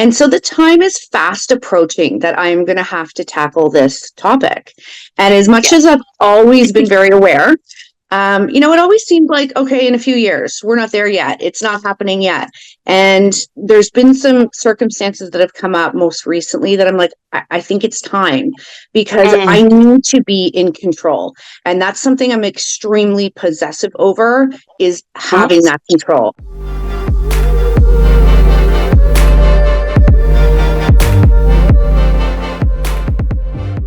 And so the time is fast approaching that I'm going to have to tackle this topic. And as much as I've always been very aware, it always seemed like, okay, in a few years, we're not there yet. It's not happening yet. And there's been some circumstances that have come up most recently that I'm like, I think it's time, because I need to be in control. And that's something I'm extremely possessive over, is having that control.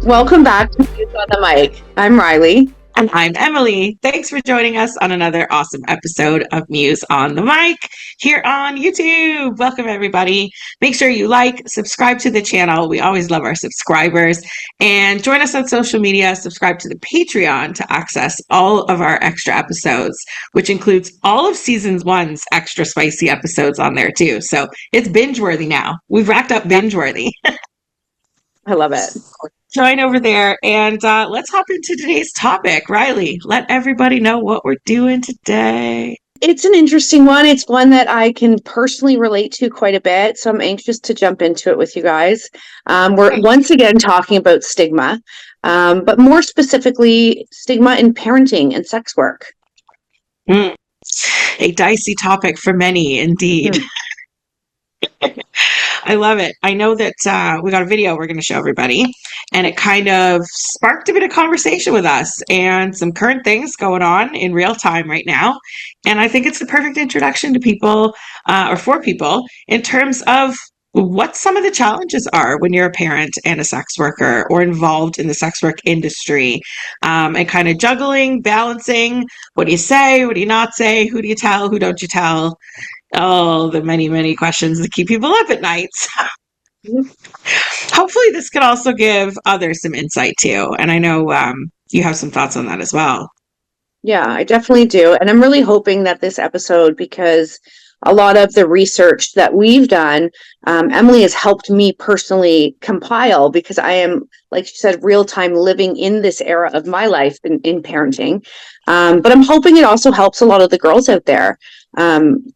Welcome back to MUSE On The Mic. I'm Riley. And I'm Emily. Thanks for joining us on another awesome episode of MUSE On The Mic here on YouTube. Welcome, everybody. Make sure you like, subscribe to the channel. We always love our subscribers. And join us on social media. Subscribe to the Patreon to access all of our extra episodes, which includes all of Season 1's extra spicy episodes on there, too. So it's binge-worthy now. We've racked up binge-worthy. I love it. Join over there, and let's hop into today's topic. Riley, let everybody know what we're doing today. It's an interesting one. It's one that I can personally relate to quite a bit, so I'm anxious to jump into it with you guys. We're once again talking about stigma, but more specifically, stigma in parenting and sex work. A dicey topic for many, indeed. I love it. I know that we got a video we're going to show everybody, and it kind of sparked a bit of conversation with us and some current things going on in real time right now. And I think it's the perfect introduction to people, or for people, in terms of what some of the challenges are when you're a parent and a sex worker or involved in the sex work industry, and kind of juggling, balancing, what do you say, what do you not say, who do you tell, who don't you tell? Oh, the many, many questions that keep people up at night. Hopefully this could also give others some insight too. And I know you have some thoughts on that as well. Yeah, I definitely do. And I'm really hoping that this episode, because a lot of the research that we've done, Emily has helped me personally compile, because I am, like she said, real time living in this era of my life in parenting. But I'm hoping it also helps a lot of the girls out there,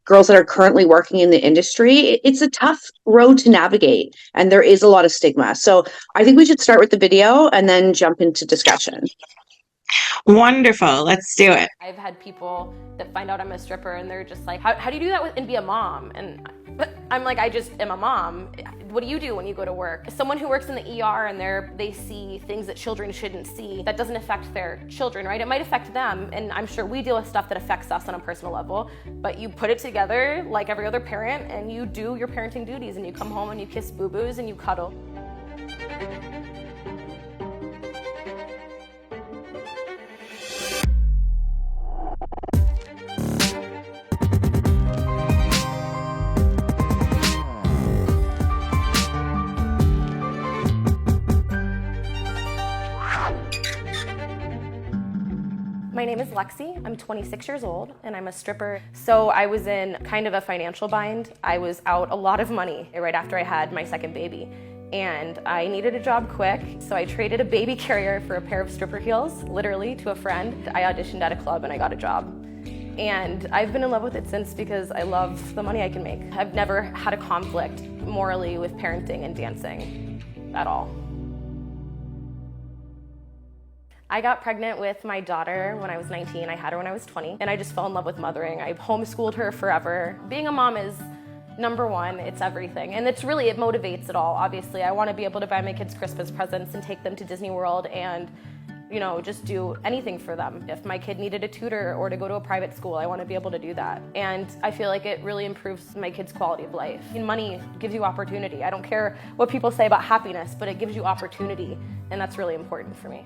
girls that are currently working in the industry. It's a tough road to navigate, and there is a lot of stigma. So I think we should start with the video and then jump into discussion. Wonderful. Let's do it. I've had people that find out I'm a stripper and they're just like, how do you do that and be a mom? And I'm like, I just am a mom. What do you do when you go to work? Someone who works in the ER and they see things that children shouldn't see, that doesn't affect their children, right? It might affect them, and I'm sure we deal with stuff that affects us on a personal level, but you put it together like every other parent and you do your parenting duties, and you come home and you kiss boo-boos and you cuddle. My name is Lexi. I'm 26 years old and I'm a stripper. So I was in kind of a financial bind. I was out a lot of money right after I had my second baby, and I needed a job quick. So I traded a baby carrier for a pair of stripper heels, literally, to a friend. I auditioned at a club and I got a job. And I've been in love with it since, because I love the money I can make. I've never had a conflict morally with parenting and dancing at all. I got pregnant with my daughter when I was 19. I had her when I was 20, and I just fell in love with mothering. I homeschooled her forever. Being a mom is number one. It's everything, and it motivates it all. Obviously, I want to be able to buy my kids Christmas presents and take them to Disney World and, just do anything for them. If my kid needed a tutor or to go to a private school, I want to be able to do that. And I feel like it really improves my kids' quality of life. And money gives you opportunity. I don't care what people say about happiness, but it gives you opportunity, and that's really important for me.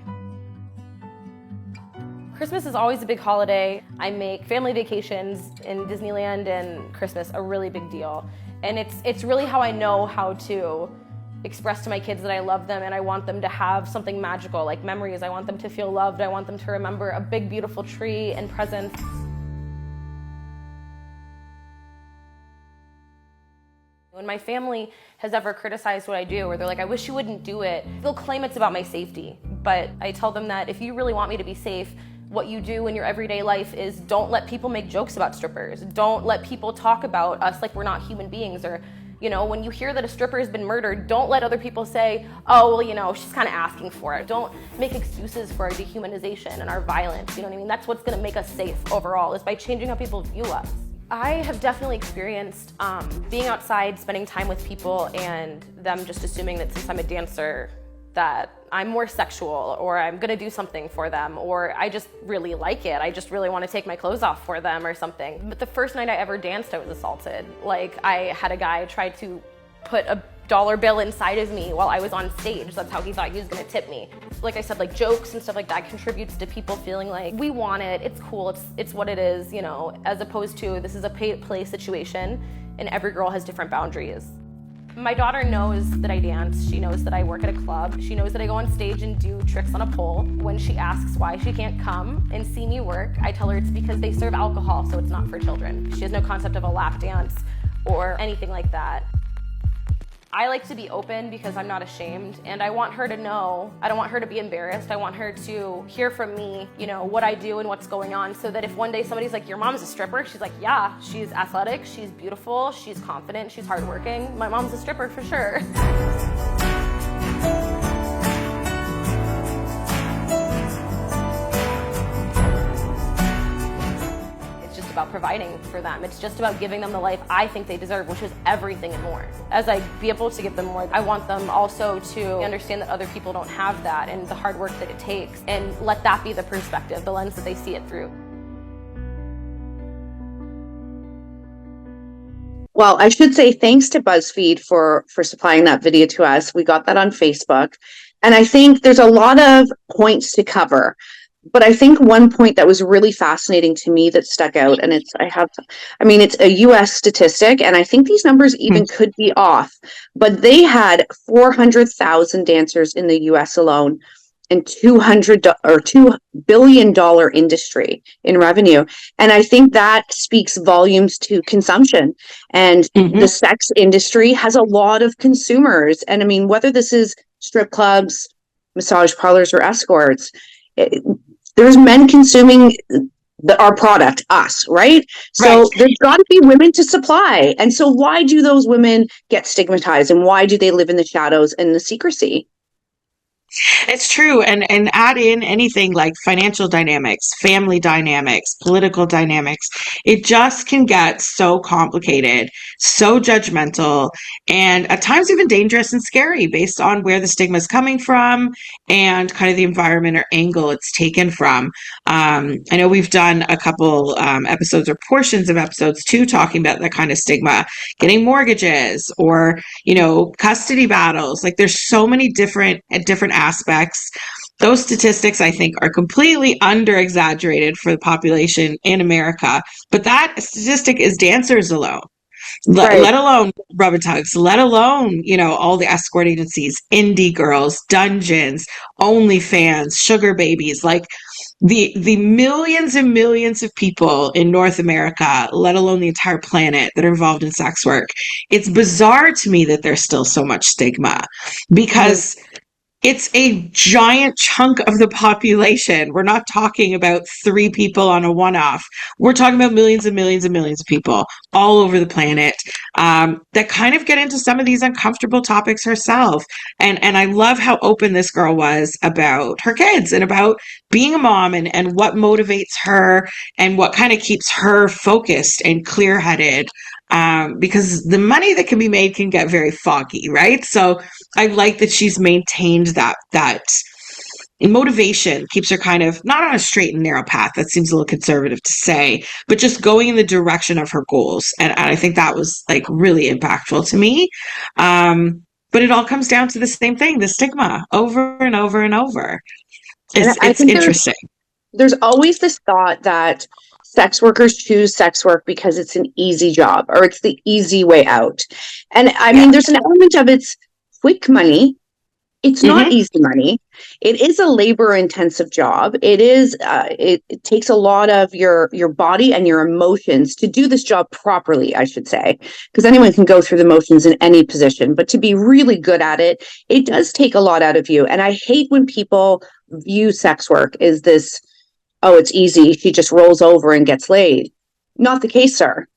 Christmas is always a big holiday. I make family vacations in Disneyland and Christmas a really big deal. And it's really how I know how to express to my kids that I love them, and I want them to have something magical, like memories. I want them to feel loved. I want them to remember a big, beautiful tree and presents. When my family has ever criticized what I do, or they're like, I wish you wouldn't do it, they'll claim it's about my safety. But I tell them that if you really want me to be safe, what you do in your everyday life is don't let people make jokes about strippers. Don't let people talk about us like we're not human beings, or You know, when you hear that a stripper has been murdered, don't let other people say, oh, well, you know, she's kind of asking for it. Don't make excuses for our dehumanization and our violence. You know what I mean? That's what's going to make us safe overall, is by changing how people view us. I have definitely experienced being outside, spending time with people, and them just assuming that since I'm a dancer, that I'm more sexual, or I'm gonna do something for them, or I just really like it. I just really want to take my clothes off for them or something. But the first night I ever danced, I was assaulted. Like, I had a guy try to put a dollar bill inside of me while I was on stage. That's how he thought he was gonna tip me. Like I said, like jokes and stuff like that contributes to people feeling like, we want it, it's cool, it's what it is, you know, as opposed to this is a pay-to-play situation and every girl has different boundaries. My daughter knows that I dance. She knows that I work at a club. She knows that I go on stage and do tricks on a pole. When she asks why she can't come and see me work, I tell her it's because they serve alcohol, so it's not for children. She has no concept of a lap dance or anything like that. I like to be open because I'm not ashamed, and I want her to know. I don't want her to be embarrassed. I want her to hear from me, you know, what I do and what's going on, so that if one day somebody's like, your mom's a stripper, she's like, yeah, she's athletic, she's beautiful, she's confident, she's hardworking. My mom's a stripper for sure. About providing for them. It's just about giving them the life I think they deserve, which is everything and more. As I be able to give them more, I want them also to understand that other people don't have that and the hard work that it takes, and let that be the perspective, the lens that they see it through. Well, I should say thanks to BuzzFeed for supplying that video to us. We got that on Facebook. And I think there's a lot of points to cover. But I think one point that was really fascinating to me that stuck out, and it's a US statistic, and I think these numbers even could be off, but they had 400,000 dancers in the US alone, and $2 billion industry in revenue. And I think that speaks volumes to consumption. And the sex industry has a lot of consumers. And I mean, whether this is strip clubs, massage parlors, or escorts, there's men consuming our product, us, right? So Right. There's got to be women to supply. And so why do those women get stigmatized, and why do they live in the shadows and the secrecy? It's true. And add in anything like financial dynamics, family dynamics, political dynamics. It just can get so complicated, so judgmental, and at times even dangerous and scary based on where the stigma is coming from and kind of the environment or angle it's taken from. I know we've done a couple episodes or portions of episodes too, talking about that kind of stigma, getting mortgages or, you know, custody battles. Like, there's so many different aspects. Those statistics, I think, are completely under exaggerated for the population in America. But that statistic is dancers alone. Right. Let alone rub and tugs, let alone, you know, all the escort agencies, indie girls, dungeons, OnlyFans, sugar babies, like the millions and millions of people in North America, let alone the entire planet, that are involved in sex work. It's bizarre to me that there's still so much stigma, because it's a giant chunk of the population. We're not talking about 3 people on a one-off. We're talking about millions and millions and millions of people all over the planet that kind of get into some of these uncomfortable topics herself. And I love how open this girl was about her kids and about being a mom and what motivates her and what kind of keeps her focused and clear-headed. Because the money that can be made can get very foggy, right? So I like that she's maintained that motivation, keeps her kind of not on a straight and narrow path. That seems a little conservative to say, but just going in the direction of her goals. And I think that was like really impactful to me. But it all comes down to the same thing, the stigma, over and over and over. It's interesting. There's always this thought that sex workers choose sex work because it's an easy job, or it's the easy way out. And I mean, there's an element of it's quick money. It's not easy money. It is a labor intensive job. It is, it takes a lot of your body and your emotions to do this job properly, I should say, because anyone can go through the motions in any position, but to be really good at it, it does take a lot out of you. And I hate when people view sex work as this, oh, it's easy, she just rolls over and gets laid. Not the case, sir.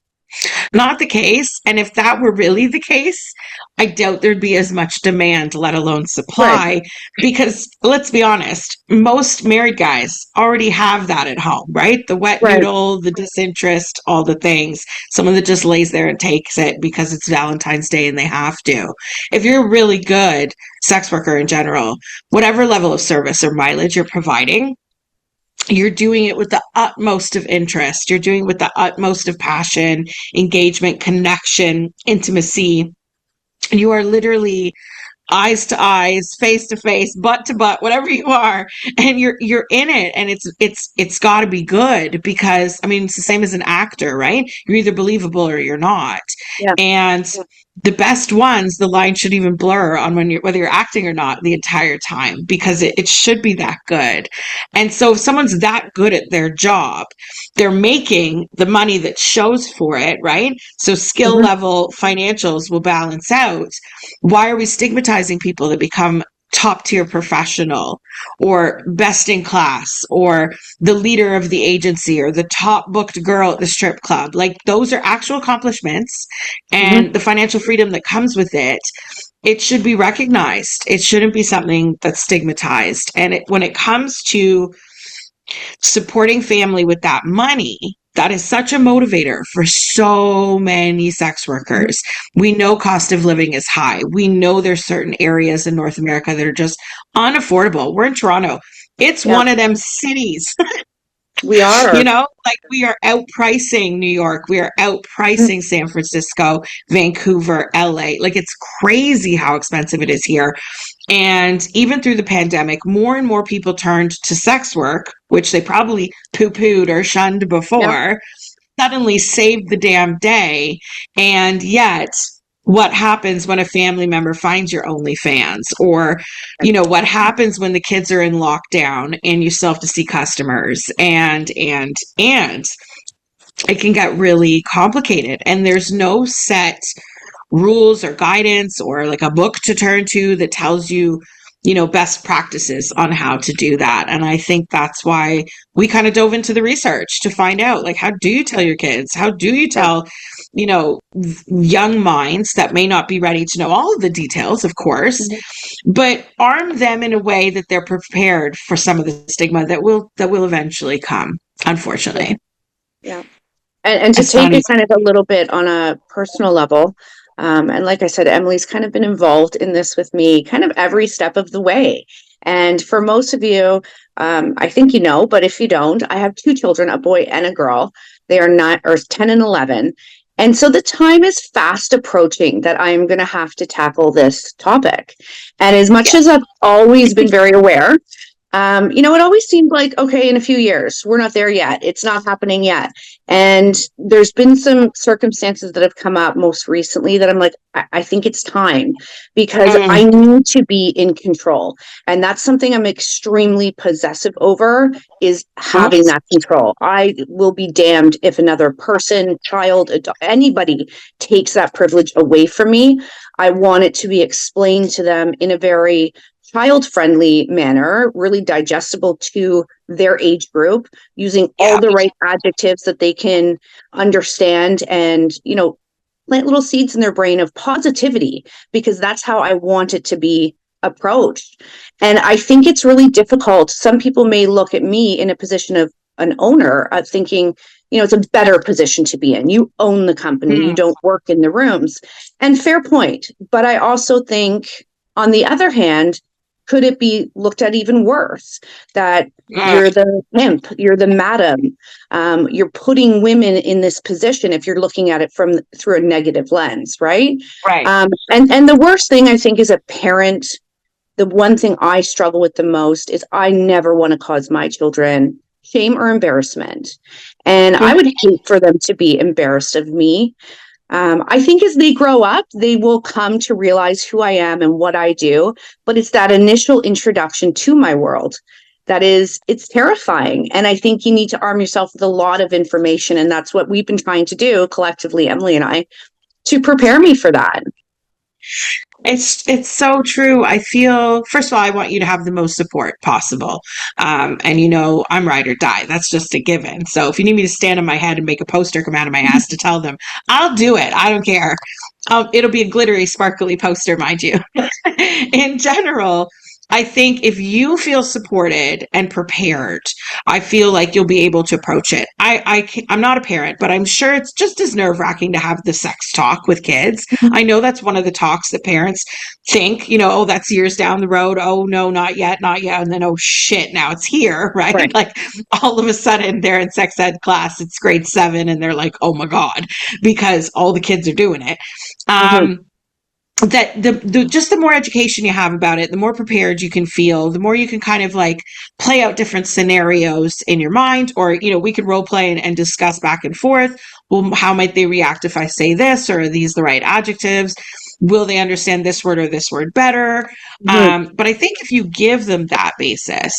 Not the case. And if that were really the case, I doubt there'd be as much demand, let alone Right. supply. Because let's be honest, most married guys already have that at home, right? The wet Right. noodle, the disinterest, all the things. Someone that just lays there and takes it because it's Valentine's Day and they have to. If you're a really good sex worker in general, whatever level of service or mileage you're providing, you're doing it with the utmost of interest. You're doing it with the utmost of passion, engagement, connection, intimacy. And you are literally eyes to eyes, face to face, butt to butt, whatever you are, and you're in it, and it's got to be good because I mean it's the same as an actor, right? You're either believable or you're not, Yeah. and the best ones, the line should even blur on when you're whether you're acting or not the entire time because it should be that good. And so if someone's that good at their job, they're making the money that shows for it, right? So skill Mhm. level financials will balance out. Why are we stigmatizing people that become top tier professional or best in class or the leader of the agency or the top booked girl at the strip club? Like those are actual accomplishments Mhm. and the financial freedom that comes with it. It should be recognized. It shouldn't be something that's stigmatized. And when it comes to supporting family with that money, that is such a motivator for so many sex Mhm. workers. We know cost of living is high. We know there's certain areas in North America that are just unaffordable. We're in Toronto. It's Yeah. one of them cities, We are. like we are outpricing New York. We are Mhm. outpricing San Francisco, Vancouver, LA. Like it's crazy how expensive it is here. And even through the pandemic, more and more people turned to sex work, which they probably poo pooed or shunned Yeah. before, suddenly saved the damn day. And yet, what happens when a family member finds your OnlyFans? Or, what happens when the kids are in lockdown and you still have to see customers? And it can get really complicated. And there's no set rules or guidance or like a book to turn to that tells you, best practices on how to do that. And I think that's why we kind of dove into the research to find out, like, how do you tell your kids? How do you Yeah. tell, young minds that may not be ready to know all of the details, of course, Mhm. but arm them in a way that they're prepared for some of the stigma that will eventually come, Yeah. unfortunately. Yeah. And to It's take not it easy. kind of a little bit on a personal level, and like I said, Emily's kind of been involved in this with me kind of every step of the way. And for most of you, I think you know, but if you don't, I have two children, a boy and a girl. They are not, or 10 and 11. And so the time is fast approaching that I'm going to have to tackle this topic. And as much Yeah. as I've always been very aware, it always seemed like, okay, in a few years, we're not there yet. It's not happening yet. And there's been some circumstances that have come up most recently that I'm like, I think it's time because Mm, I need to be in control. And that's something I'm extremely possessive over is mhm. having that control. I will be damned if another person, child, adult, anybody takes that privilege away from me. I want it to be explained to them in a very child-friendly manner, really digestible to their age group, using all Yeah. the right adjectives that they can understand and, plant little seeds in their brain of positivity, because that's how I want it to be approached. And I think it's really difficult. Some people may look at me in a position of an owner, thinking, it's a better position to be in. You own the company, you Mm, don't work in the rooms. And fair point. But I also think, on the other hand, could it be looked at even worse that mm, you're the pimp, you're the madam, you're putting women in this position if you're looking at it through a negative lens, right? right. And the worst thing I think is a parent. The one thing I struggle with the most is I never want to cause my children shame or embarrassment, and I would Mhm. hate for them to be embarrassed of me. I think as they grow up, they will come to realize who I am and what I do. But it's that initial introduction to my world it's terrifying. And I think you need to arm yourself with a lot of information. And that's what we've been trying to do collectively, Emily and I, to prepare me for that. It's so true. I feel, first of all, I want you to have the most support possible. And I'm ride or die. That's just a given. So if you need me to stand on my head and make a poster come out of my ass to tell them, I'll do it. I don't care. It'll be a glittery, sparkly poster, mind you. In general, I think if you feel supported and prepared, I feel like you'll be able to approach it. I'm not a parent, but I'm sure it's just as nerve wracking to have the sex talk with kids. I know that's one of the talks that parents think, oh, that's years down the road. Oh, no, not yet, not yet. And then, oh, shit, now it's here, right? Right. Like all of a sudden they're in sex ed class, it's grade 7, and they're like, oh my God, because all the kids are doing it. That just the more education you have about it, the more prepared you can feel, the more you can kind of like play out different scenarios in your mind, or we could role play and discuss back and forth. Well, how might they react if I say this, or are these the right adjectives? Will they understand this word or this word better? But I think if you give them that basis,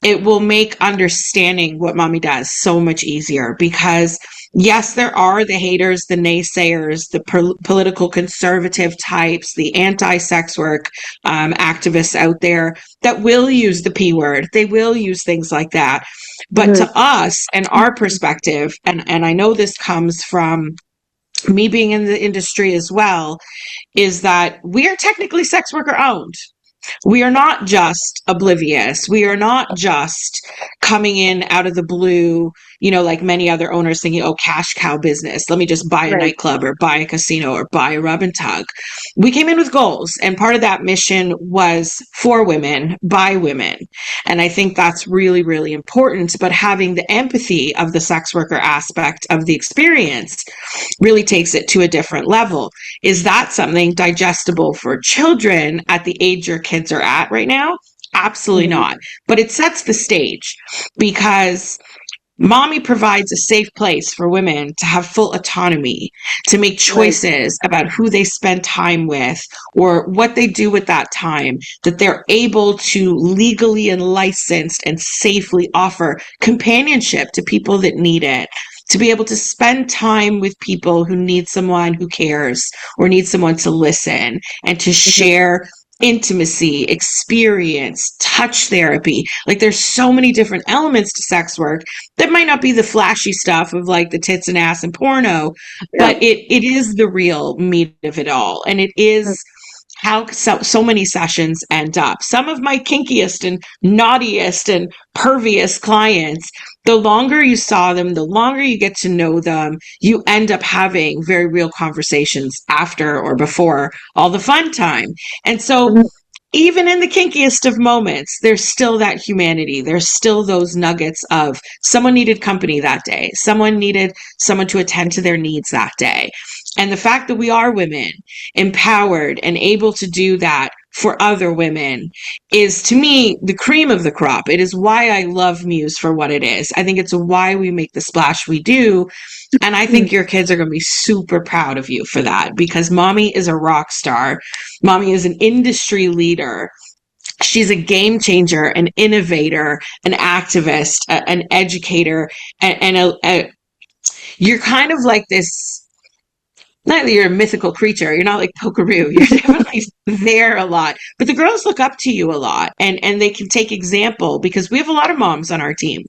it will make understanding what mommy does so much easier, because yes, there are the haters, the naysayers, the political conservative types, the anti-sex work activists out there that will use the P word. They will use things like that. But to us and our perspective, and I know this comes from me being in the industry as well, is that we are technically sex worker owned. We are not just oblivious. We are not just coming in out of the blue, like many other owners thinking, oh, cash cow business. Let me just buy a nightclub or buy a casino or buy a rub and tug. We came in with goals. And part of that mission was for women, by women. And I think that's really, really important. But having the empathy of the sex worker aspect of the experience really takes it to a different level. Is that something digestible for children at the age your kids are at right now? Absolutely not. But it sets the stage, because mommy provides a safe place for women to have full autonomy, to make choices about who they spend time with or what they do with that time, that they're able to legally and licensed and safely offer companionship to people that need it, to be able to spend time with people who need someone who cares or need someone to listen, and to share intimacy, experience, touch therapy. Like there's so many different elements to sex work that might not be the flashy stuff of like the tits and ass and porno, but it is the real meat of it all. And it is how so many sessions end up. Some of my kinkiest and naughtiest and pervious clients, the longer you saw them, the longer you get to know them, you end up having very real conversations after or before all the fun time. And so even in the kinkiest of moments, there's still that humanity. There's still those nuggets of someone needed company that day. Someone needed someone to attend to their needs that day. And the fact that we are women, empowered and able to do that for other women, is to me the cream of the crop. It is why I love Muse for what it is. I think it's why we make the splash we do. And I think your kids are going to be super proud of you for that, because mommy is a rock star. Mommy is an industry leader. She's a game changer, an innovator, an activist, an educator, and you're kind of like this. Not that you're a mythical creature. You're not like Pokeroo. You're definitely there a lot. But the girls look up to you a lot, and they can take example, because we have a lot of moms on our team.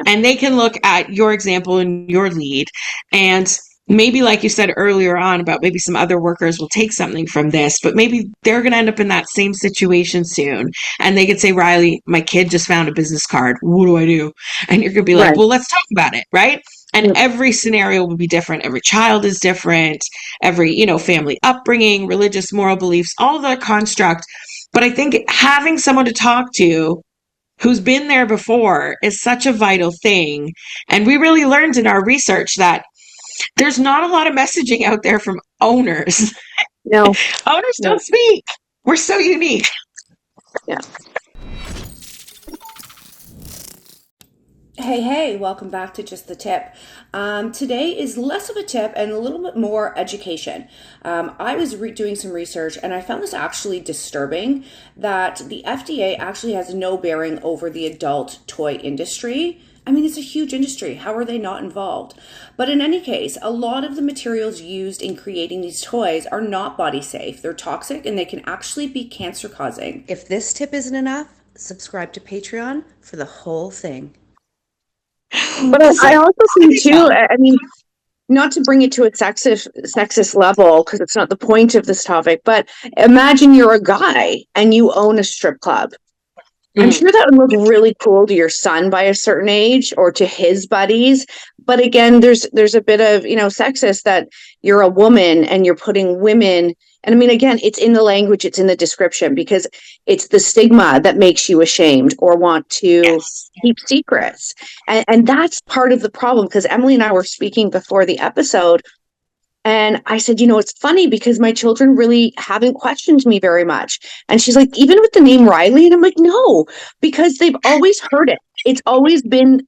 And they can look at your example and your lead. And maybe, like you said earlier on about maybe some other workers will take something from this, but maybe they're going to end up in that same situation soon. And they could say, Riley, my kid just found a business card. What do I do? And you're going to be like, well, let's talk about it. Right. And every scenario will be different. Every child is different. Every, family upbringing, religious, moral beliefs, all that construct. But I think having someone to talk to who's been there before is such a vital thing. And we really learned in our research that there's not a lot of messaging out there from owners. No. Owners don't speak. We're so unique. Yeah. Hey, welcome back to Just the Tip. Today is less of a tip and a little bit more education. I was doing some research, and I found this actually disturbing, that the FDA actually has no bearing over the adult toy industry. I mean, it's a huge industry. How are they not involved? But in any case, a lot of the materials used in creating these toys are not body safe. They're toxic and they can actually be cancer causing. If this tip isn't enough, subscribe to Patreon for the whole thing. But I also think too, I mean, not to bring it to a sexist level, because it's not the point of this topic, but imagine you're a guy and you own a strip club. I'm sure that would look really cool to your son by a certain age or to his buddies. But again, there's a bit of, you know, sexist that you're a woman and you're putting women. And I mean, again, it's in the language, it's in the description, because it's the stigma that makes you ashamed or want to keep secrets. And that's part of the problem, because Emily and I were speaking before the episode. And I said, you know, it's funny because my children really haven't questioned me very much. And she's like, even with the name Riley? And I'm like, no, because they've always heard it. It's always been,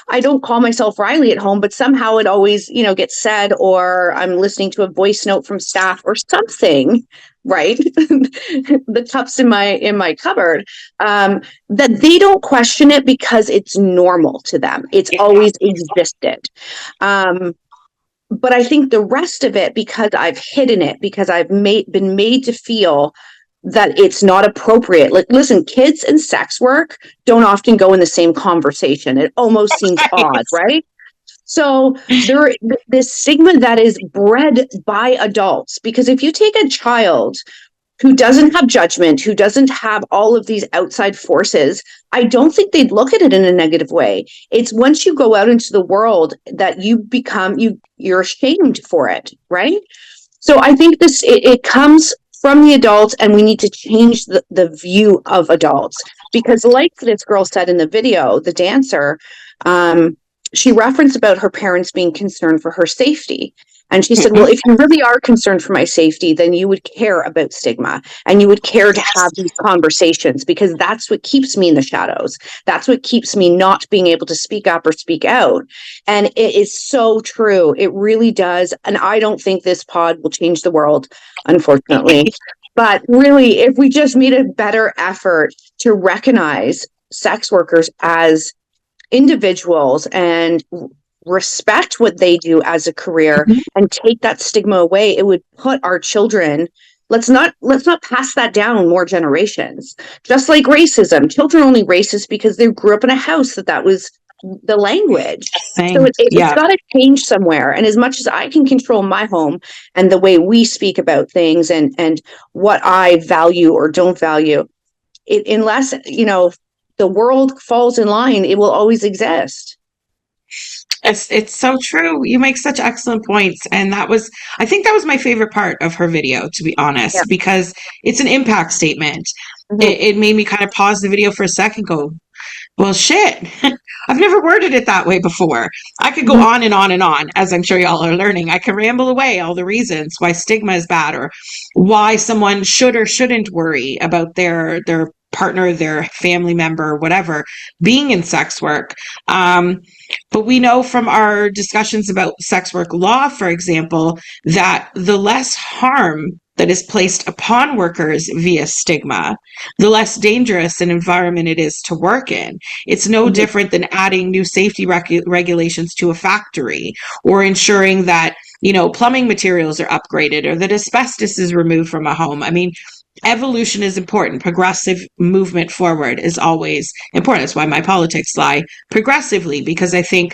I don't call myself Riley at home, but somehow it always, you know, gets said, or I'm listening to a voice note from staff or something, right? The cups in my cupboard, that they don't question it because it's normal to them. It's always existed. But I think the rest of it, because I've hidden it, because I've been made to feel that it's not appropriate. Like, listen, kids and sex work don't often go in the same conversation. It almost seems odd, right? So this stigma that is bred by adults, because if you take a child who doesn't have judgment, who doesn't have all of these outside forces, I don't think they'd look at it in a negative way. It's once you go out into the world that you become, you're ashamed for it, right? So I think it comes from the adults, and we need to change the view of adults. Because like this girl said in the video, the dancer, she referenced about her parents being concerned for her safety. And she said, well, if you really are concerned for my safety, then you would care about stigma and you would care to have these conversations, because that's what keeps me in the shadows. That's what keeps me not being able to speak up or speak out. And it is so true. It really does. And I don't think this pod will change the world, unfortunately. But really, if we just made a better effort to recognize sex workers as individuals and respect what they do as a career and take that stigma away, it would put our children, let's not pass that down more generations. Just like racism, children only racist because they grew up in a house that was the language. So it's got to change somewhere. And as much as I can control my home and the way we speak about things and what I value or don't value, unless, you know, the world falls in line, it will always exist. It's so true. You make such excellent points. And I think that was my favorite part of her video, to be honest, because it's an impact statement. It made me kind of pause the video for a second, go, well, shit, I've never worded it that way before. I could go on and on and on, as I'm sure y'all are learning. I can ramble away all the reasons why stigma is bad, or why someone should or shouldn't worry about their partner, their family member, whatever, being in sex work. But we know from our discussions about sex work law, for example, that the less harm that is placed upon workers via stigma, the less dangerous an environment it is to work in. It's no different than adding new safety regulations to a factory, or ensuring that, you know, plumbing materials are upgraded, or that asbestos is removed from a home. I mean, evolution is important. Progressive movement forward is always important. That's why my politics lie progressively, because I think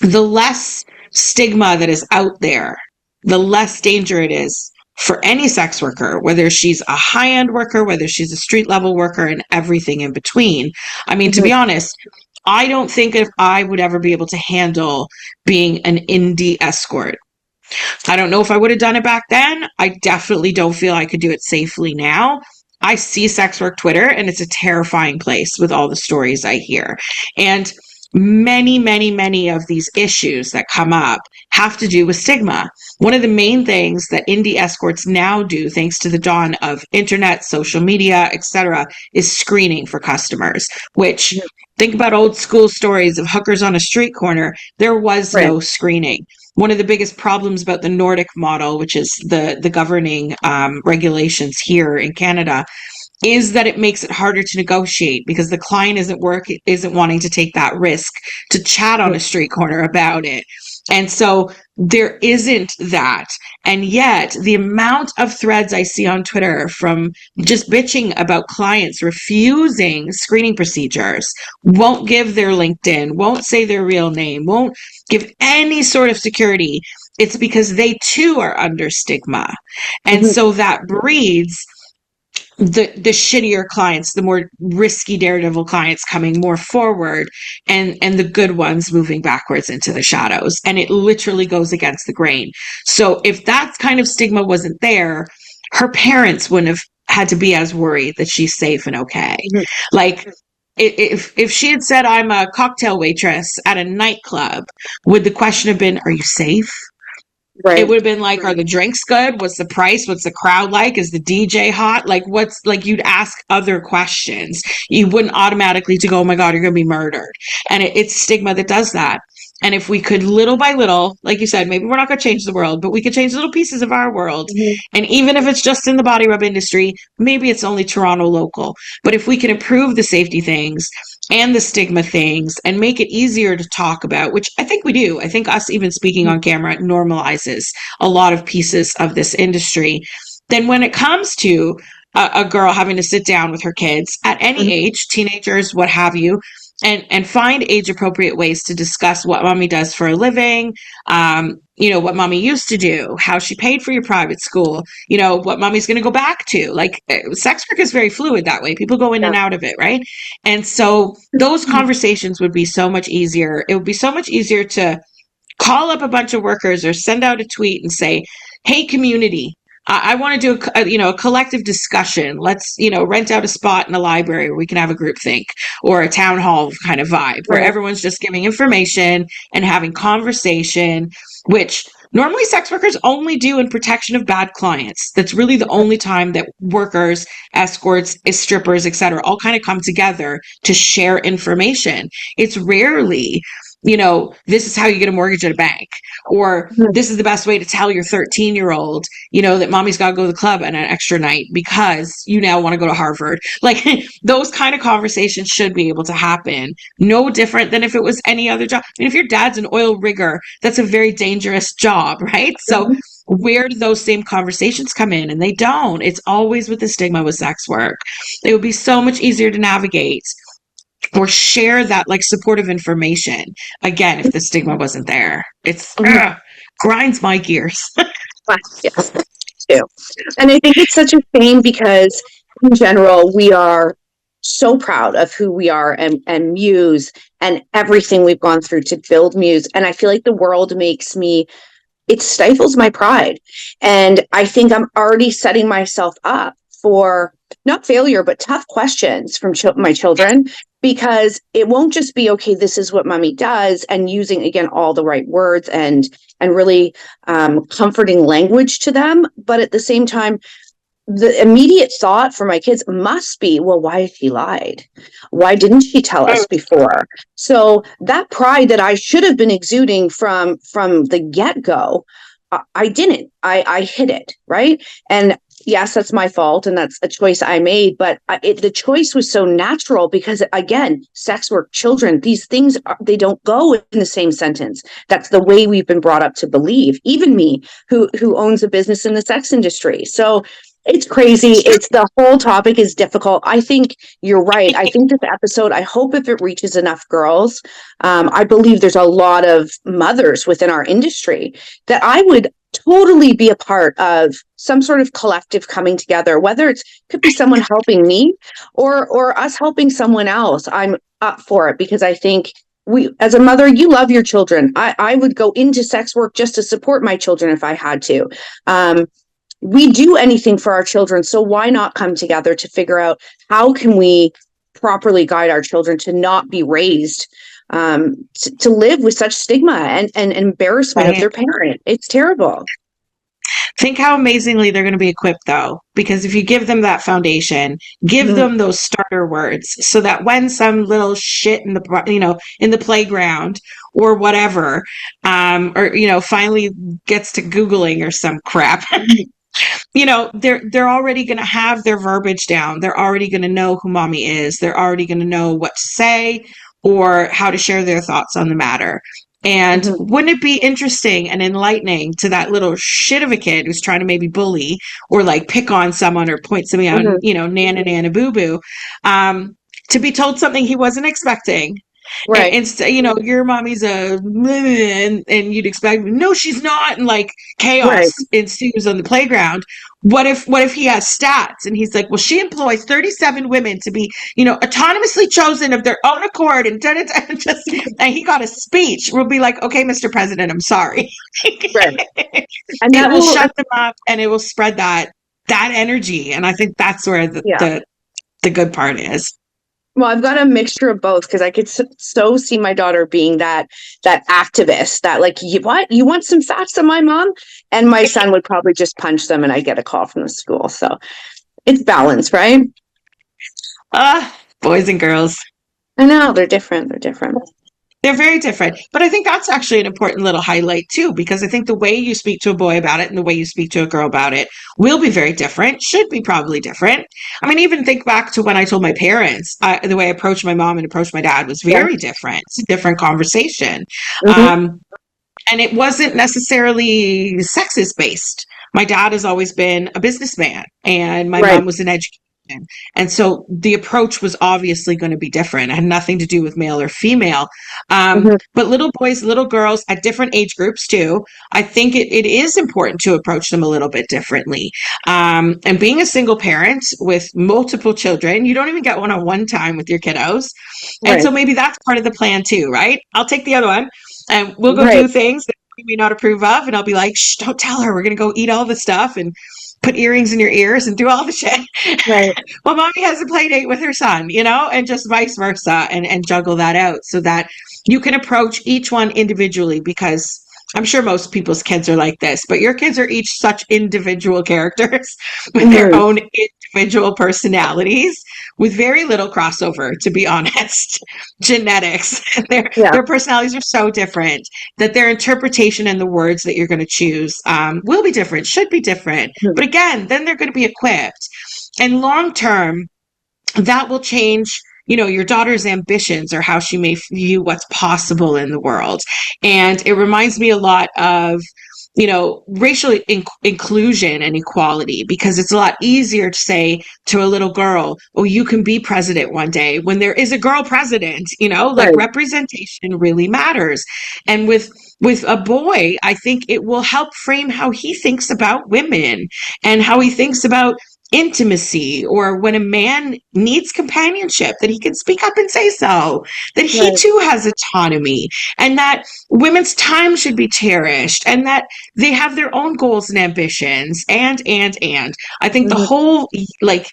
the less stigma that is out there, the less danger it is for any sex worker, whether she's a high-end worker, whether she's a street-level worker, and everything in between. I mean, to be honest, I don't think if I would ever be able to handle being an indie escort. I don't know if I would have done it back then. I definitely don't feel I could do it safely now. I see sex work Twitter, and it's a terrifying place with all the stories I hear. And many, many, many of these issues that come up have to do with stigma. One of the main things that indie escorts now do, thanks to the dawn of internet, social media, etc., is screening for customers, which, think about old school stories of hookers on a street corner. There was no screening. One of the biggest problems about the Nordic model, which is the governing regulations here in Canada, is that it makes it harder to negotiate because the client isn't wanting to take that risk to chat on a street corner about it. And so there isn't that. And yet the amount of threads I see on Twitter from just bitching about clients refusing screening procedures, won't give their LinkedIn, won't say their real name, won't give any sort of security. It's because they too are under stigma. And so that breeds the shittier clients, the more risky daredevil clients coming more forward, and the good ones moving backwards into the shadows. And it literally goes against the grain. So if that kind of stigma wasn't there, her parents wouldn't have had to be as worried that she's safe and okay. Like if she had said, I'm a cocktail waitress at a nightclub, would the question have been, are you safe? Right. It would have been like, are the drinks good? What's the price? What's the crowd like? Is the DJ hot? Like, what's like, you'd ask other questions. You wouldn't automatically to go, oh my God, you're going to be murdered. And it's stigma that does that. And if we could little by little, like you said, maybe we're not going to change the world, but we could change little pieces of our world. And even if it's just in the body rub industry, maybe it's only Toronto local. But if we can improve the safety things and the stigma things and make it easier to talk about, which I think we do. I think us even speaking on camera normalizes a lot of pieces of this industry. Then when it comes to a girl having to sit down with her kids at any age, teenagers, what have you, and find age appropriate ways to discuss what mommy does for a living, what mommy used to do, how she paid for your private school, what mommy's going to go back to. Like sex work is very fluid that way. People go in and out of it, right? And so those conversations would be so much easier. It would be so much easier to call up a bunch of workers or send out a tweet and say, hey, community, I want to do a collective discussion. Let's, rent out a spot in a library where we can have a group think, or a town hall kind of vibe where everyone's just giving information and having conversation, which normally sex workers only do in protection of bad clients. That's really the only time that workers, escorts, strippers, etc., all kind of come together to share information. It's rarely, this is how you get a mortgage at a bank, or this is the best way to tell your 13-year-old, that mommy's got to go to the club on an extra night because you now want to go to Harvard. Like those kind of conversations should be able to happen. No different than if it was any other job. I mean, if your dad's an oil rigger, that's a very dangerous job, right? So where do those same conversations come in? And they don't. It's always with the stigma with sex work. It would be so much easier to navigate or share that like supportive information again if the stigma wasn't there. It's grinds my gears. Yes, too. And I think it's such a shame because in general we are so proud of who we are and Muse and everything we've gone through to build Muse. And I feel like the world it stifles my pride. And I think I'm already setting myself up for not failure, but tough questions from my children, because it won't just be, okay, this is what mommy does, and using, again, all the right words and really comforting language to them. But at the same time, the immediate thought for my kids must be, well, why has she lied? Why didn't she tell us before? So that pride that I should have been exuding from the get-go, I didn't. I hid it, right? And yes, that's my fault, and that's a choice I made. But the choice was so natural because, again, sex work, children, these things, they don't go in the same sentence. That's the way we've been brought up to believe. Even me, who owns a business in the sex industry. So it's crazy. It's the whole topic is difficult. I think you're right. I think this episode, I hope if it reaches enough girls, I believe there's a lot of mothers within our industry that I would totally be a part of some sort of collective coming together, whether could be someone helping me or us helping someone else. I'm up for it because I think as a mother, you love your children. I would go into sex work just to support my children if I had to. We do anything for our children. So why not come together to figure out how can we properly guide our children to not be raised to live with such stigma and embarrassment of their parent. It's terrible. Think how amazingly they're going to be equipped, though, because if you give them that foundation, give them those starter words so that when some little shit in the playground or whatever, finally gets to Googling or some crap, they're already going to have their verbiage down. They're already going to know who mommy is. They're already going to know what to say or how to share their thoughts on the matter. And Mhm. wouldn't it be interesting and enlightening to that little shit of a kid who's trying to maybe bully or like pick on someone or point something out, Mhm. nana boo boo, to be told something he wasn't expecting. And Right. instead, your mommy's and you'd expect, no, she's not. And like chaos Right. ensues on the playground. What if he has stats and he's like, well, she employs 37 women to be, autonomously chosen of their own accord and and he got a speech. We'll be like, okay, Mr. President, I'm sorry. Right. And It that will will, shut them up and it will spread that energy. And I think that's where yeah. the good part is. Well, I've got a mixture of both because I could so see my daughter being that activist that like, you want some facts on my mom, and my son would probably just punch them, and I get a call from the school. So it's balance, right? Boys and girls. I know they're different. They're different. They're very different. But I think that's actually an important little highlight too, because I think the way you speak to a boy about it and the way you speak to a girl about it will be very different, should be probably different. I mean, even think back to when I told my parents, the way I approached my mom and approached my dad was Yeah. very different. It's a different conversation. Hmm. And it wasn't necessarily sexist based. My dad has always been a businessman and my Right. mom was an education. And so the approach was obviously going to be different. It had nothing to do with male or female. Hmm. But little boys, little girls at different age groups too, I think it is important to approach them a little bit differently. And being a single parent with multiple children, you don't even get one-on-one time with your kiddos. And Right. so maybe that's part of the plan too, right? I'll take the other one and we'll go Right. do things that we may not approve of. And I'll be like, shh, don't tell her. We're going to go eat all the stuff and put earrings in your ears and do all the shit. Right. Well, mommy has a play date with her son, and just vice versa and juggle that out so that you can approach each one individually because I'm sure most people's kids are like this, but your kids are each such individual characters with their Hmm. own individual personalities with very little crossover, to be honest. Genetics. Yeah. Their personalities are so different that their interpretation and the words that you're going to choose will be different, should be different. Mhm. But again, then they're going to be equipped. And long term, that will change your daughter's ambitions or how she may view what's possible in the world. And it reminds me a lot of racial inclusion and equality, because it's a lot easier to say to a little girl, oh, you can be president one day, when there is a girl president. Like Right. representation really matters. And with a boy, I think it will help frame how he thinks about women and how he thinks about intimacy, or when a man needs companionship, that he can speak up and say so, that he Right. too has autonomy, and that women's time should be cherished, and that they have their own goals and ambitions. And I think the Hmm. whole like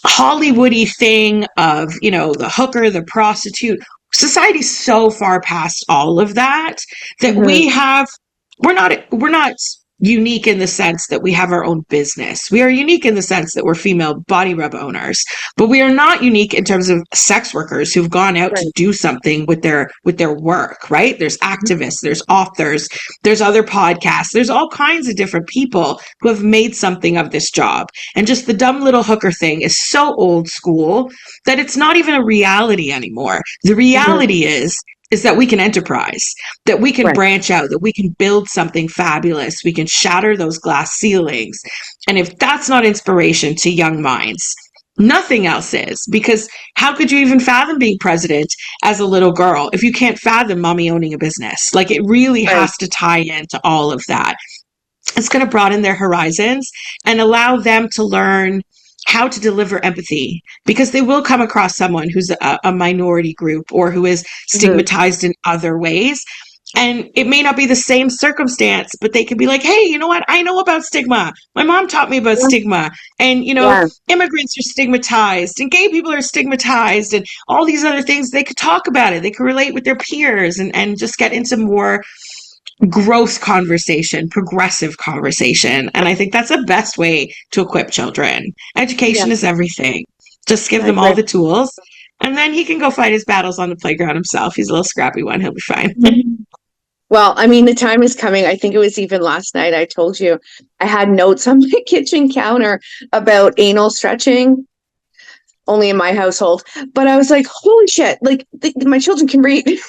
Hollywoody thing of, the hooker, the prostitute, society's so far past all of that that Hmm. we're not unique in the sense that we have our own business. We are unique in the sense that we're female body rub owners, but we are not unique in terms of sex workers who've gone out to Right. do something with their work, right? There's activists, there's authors, there's other podcasts, there's all kinds of different people who have made something of this job. And just the dumb little hooker thing is so old school that it's not even a reality anymore. The Hmm. reality is that we can enterprise, that we can Right. branch out, that we can build something fabulous. We can shatter those glass ceilings. And if that's not inspiration to young minds, nothing else is. Because how could you even fathom being president as a little girl if you can't fathom mommy owning a business? Like, it really Right. has to tie into all of that. It's going to broaden their horizons and allow them to learn how to deliver empathy, because they will come across someone who's a minority group or who is Hmm. stigmatized in other ways. And it may not be the same circumstance, but they can be like, hey, you know what? I know about stigma. My mom taught me about stigma. And, Yeah. immigrants are stigmatized and gay people are stigmatized and all these other things. They could talk about it. They could relate with their peers and just get into more growth conversation, progressive conversation. And I think that's the best way to equip children. Yeah. Education is everything. Just give I them all agree. the tools. And then he can go fight his battles on the playground himself. He's a little scrappy one. He'll be fine. Well, I mean, the time is coming. I think it was even last night. I told you I had notes on my kitchen counter about anal stretching, only in my household. But I was like, holy shit, like my children can read.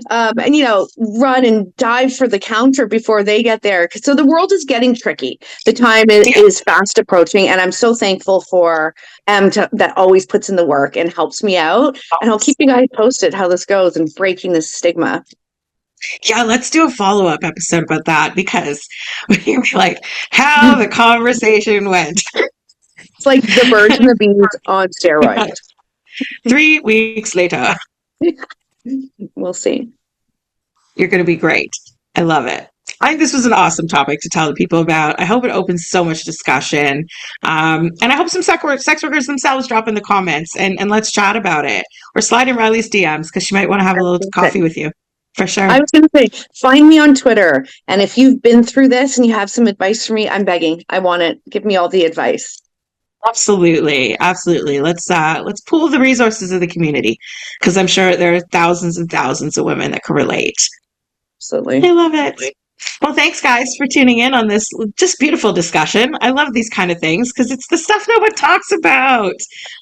And run and dive for the counter before they get there. So the world is getting tricky. The time is fast approaching, and I'm so thankful for that always puts in the work and helps me out. And I'll keep you guys posted how this goes and breaking this stigma. Yeah, let's do a follow-up episode about that, because we're like how the conversation went. It's like the birds and the bees on steroids. 3 weeks later. We'll see. You're going to be great. I love it. I think this was an awesome topic to tell the people about. I hope it opens so much discussion. And I hope some sex workers themselves drop in the comments and let's chat about it. Or slide in Riley's DMs, because she might want to have a little coffee with you. For sure. I was going to say, find me on Twitter. And if you've been through this and you have some advice for me, I'm begging. I want it. Give me all the advice. Absolutely. Absolutely. Let's pool the resources of the community, because I'm sure there are thousands and thousands of women that can relate. Absolutely. I love it. Well, thanks guys for tuning in on this just beautiful discussion. I love these kind of things because it's the stuff no one talks about.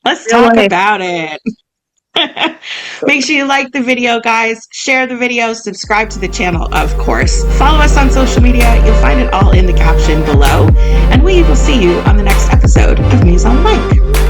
Let's talk about it. Make sure you like the video, guys. Share the video. Subscribe to the channel, of course. Follow us on social media. You'll find it all in the caption below. And we will see you on the next episode of MUSE On The Mic.